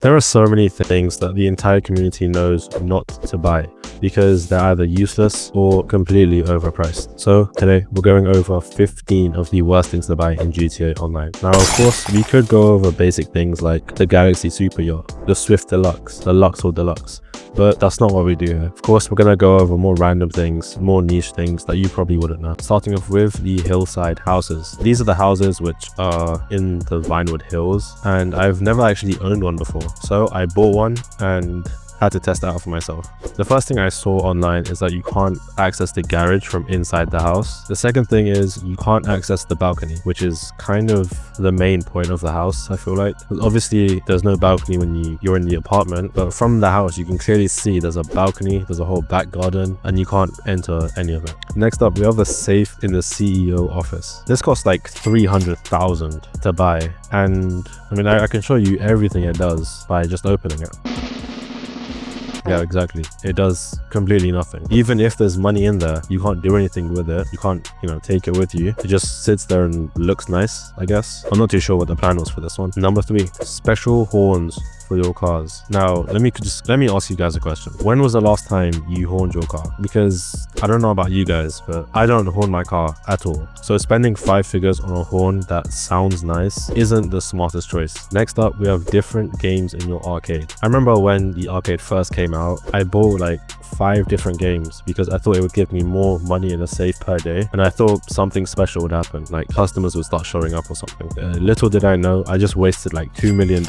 There are so many things that the entire community knows not to buy because they're either useless or completely overpriced. So today we're going over 15 of the worst things to buy in GTA Online. Now, of course, we could go over basic things like the Galaxy Super Yacht, the Swift Deluxe, the Luxor Deluxe, but that's not what we do here. Of course, we're going to go over more random things, more niche things that you probably wouldn't know. Starting off with the hillside houses. These are the houses which are in the Vinewood Hills, and I've never actually owned one before. So I bought one and had to test it out for myself. The first thing I saw online is that you can't access the garage from inside the house. The second thing is you can't access the balcony, which is kind of the main point of the house, I feel like. Obviously, there's no balcony when you're in the apartment, but from the house, you can clearly see there's a balcony, there's a whole back garden, and you can't enter any of it. Next up, we have the safe in the CEO office. This costs like 300,000 to buy, and I mean, I can show you everything it does by just opening it. Yeah, exactly. It does completely nothing. Even if there's money in there, you can't do anything with it. You can't, take it with you. It just sits there and looks nice, I guess. I'm not too sure what the plan was for this one. Number 3, special horns for your cars. Now, let me ask you guys a question. When was the last time you horned your car? Because I don't know about you guys, but I don't horn my car at all. So spending 5 figures on a horn that sounds nice isn't the smartest choice. Next up, we have different games in your arcade. I remember when the arcade first came out, I bought like 5 different games because I thought it would give me more money in a safe per day, and I thought something special would happen, like customers would start showing up or something. Little did I know, I just wasted like $2 million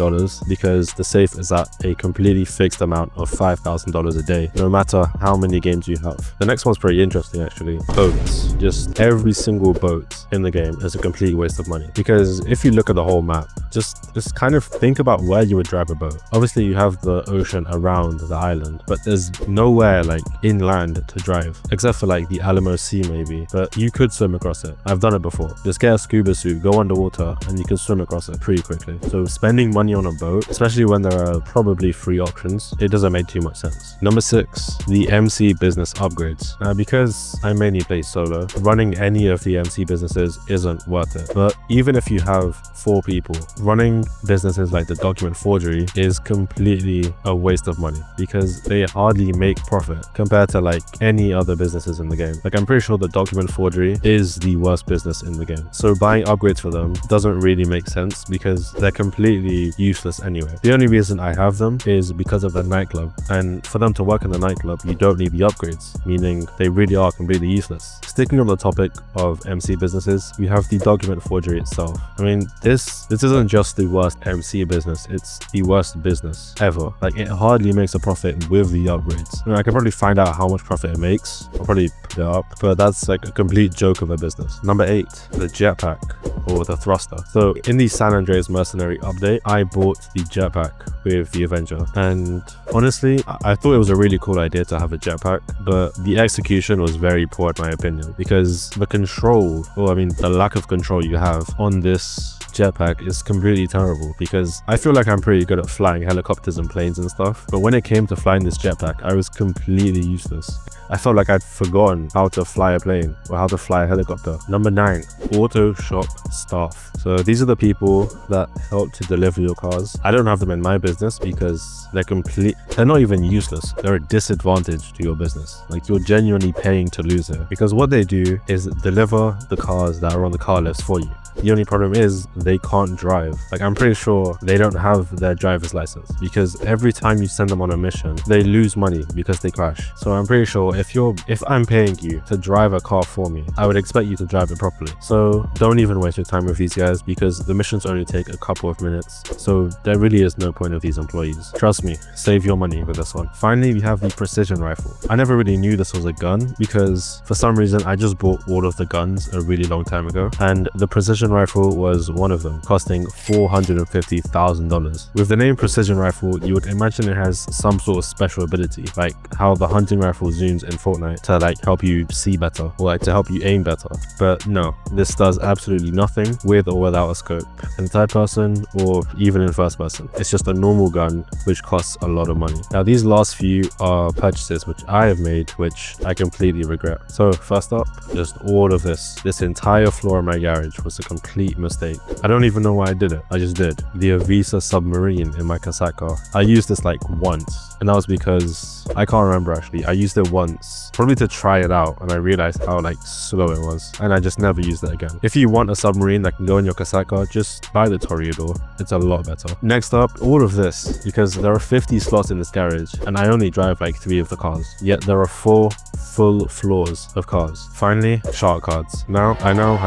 because the safe is at a completely fixed amount of $5,000 a day, no matter how many games you have. The next one's pretty interesting actually. Boats. Just every single boat in the game is a complete waste of money, because if you look at the whole map, just kind of think about where you would drive a boat. Obviously you have the ocean around the island, but there's nowhere like inland to drive except for like the Alamo Sea maybe, but you could swim across it. I've done it before. Just get a scuba suit, go underwater, and you can swim across it pretty quickly. So spending money on a boat, especially when there are probably free options, it doesn't make too much sense. Number 6, the MC business upgrades. Now, because I mainly play solo, running any of the MC businesses isn't worth it. But even if you have 4 people, running businesses like the document forgery is completely a waste of money because they hardly make profit compared to like any other businesses in the game. Like, I'm pretty sure the document forgery is the worst business in the game. So buying upgrades for them doesn't really make sense because they're completely useless anyway. The only reason I have them is because of the nightclub, and for them to work in the nightclub, you don't need the upgrades, meaning they really are completely useless. Sticking on the topic of MC businesses, we have the document forgery itself. I mean, this isn't just the worst MC business, it's the worst business ever. Like, it hardly makes a profit with the upgrades. I mean, I can probably find out how much profit it makes. I'll probably put it up, but that's like a complete joke of a business. Number 8, the jetpack or the thruster. So in the San Andreas Mercenary update, I bought the jetpack with the Avenger, and honestly, I thought it was a really cool idea to have a jetpack, but the execution was very poor in my opinion, because the control, or I mean the lack of control you have on this jetpack is completely terrible, because I feel like I'm pretty good at flying helicopters and planes and stuff, but when it came to flying this jetpack, I was completely useless. I felt like I'd forgotten how to fly a plane or how to fly a helicopter. Number 9, auto shop staff. So these are the people that help to deliver your cars. I don't have them in my business because they're not even useless. They're a disadvantage to your business. Like, you're genuinely paying to lose it, because what they do is deliver the cars that are on the car list for you. The only problem is they can't drive. Like, I'm pretty sure they don't have their driver's license, because every time you send them on a mission, they lose money because they crash. So I'm pretty sure if I'm paying you to drive a car for me, I would expect you to drive it properly. So don't even waste your time with these guys, because the missions only take a couple of minutes. So there really is no point of these employees. Trust me, save your money with this one. Finally, we have the precision rifle. I never really knew this was a gun because for some reason I just bought all of the guns a really long time ago, and the precision rifle was one of them, costing $450,000. With the name precision rifle, you would imagine it has some sort of special ability, like how the hunting rifle zooms in Fortnite to like help you see better, or like to help you aim better. But no, this does absolutely nothing with or without a scope, in third person or even in first person. It's just a normal gun which costs a lot of money. Now, these last few are purchases which I have made, which I completely regret. So first up, just all of this entire floor in my garage was a complete mistake. I don't even know why I did it. I just did. The Avisa submarine in my cassette car. I used this like once, and that was because I can't remember actually. I used it once, probably to try it out, and I realized how like slow it was, and I just never used it again. If you want a submarine that can go in your cassette car, just buy the Toreador. It's a lot better. Next up, all of this, because there are 50 slots in this garage, and I only drive like 3 of the cars, yet there are 4 full floors of cars. Finally, shark cards. Now, I know,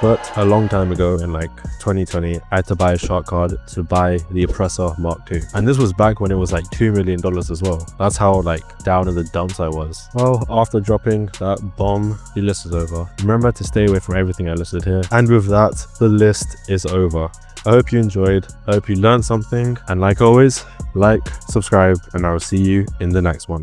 but a long time ago in like 2020, I had to buy a shark card to buy the Oppressor Mark II. And this was back when it was like $2 million as well. That's how like down in the dumps I was. Well, after dropping that bomb, the list is over. Remember to stay away from everything I listed here. And with that, the list is over. I hope you enjoyed. I hope you learned something. And like always, like, subscribe, and I will see you in the next one.